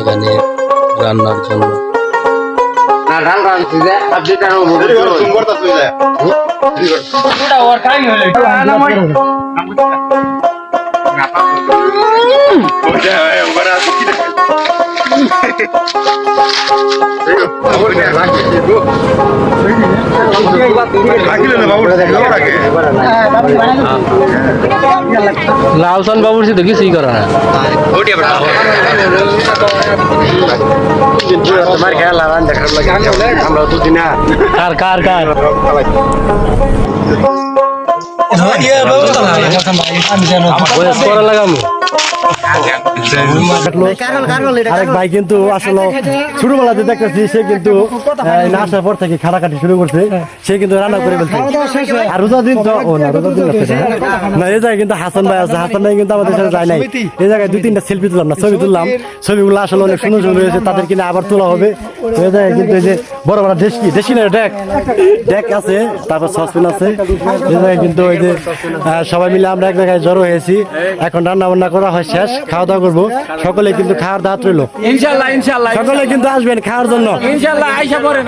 এখানে রান্নার জন্য। লালসান বাবুর সাথে কিছুই করে না। তোমার খেলা দেখার লাগে আমরা দুদিন কার কার কার লাগাম আরেক ভাই কিন্তু আসলে ছোটবেলাতে দেখতেছি সে কিন্তু না আসার পর থেকে খাটাখাটি শুরু করছে, সে কিন্তু রান্না করে ফেলছে। আর রোজার দিন তো রোজার দিন না, এই জায়গায় কিন্তু হাসান ভাই আছে, হাসান ভাই কিন্তু আমাদের সাথে যায় নাই। এই জায়গায় 2-3টা সেলফি তুললাম না, ছবি তুললাম। ছবিগুলো আসলে অনেক সুন্দর সুন্দর হয়েছে, তাদের কিনা আবার তোলা হবে। এই জায়গায় কিন্তু এই যে বড় বড় দেশি না ডেক আছে, তারপর সসপেন আছে। এই জায়গায় কিন্তু ওই যে সবাই মিলে আমরা এক জায়গায় জড়ো হয়েছি। এখন রান্না বান্না করা হয় শেষ, খাওয়া দাওয়া করবো। সকলে কিন্তু খাওয়ার দাওয়াত রইল, ইনশাআল্লাহ ইনশাআল্লাহ সকলে কিন্তু আসবেন খাওয়ার জন্য ইনশাআল্লাহ। আইসা পড়েন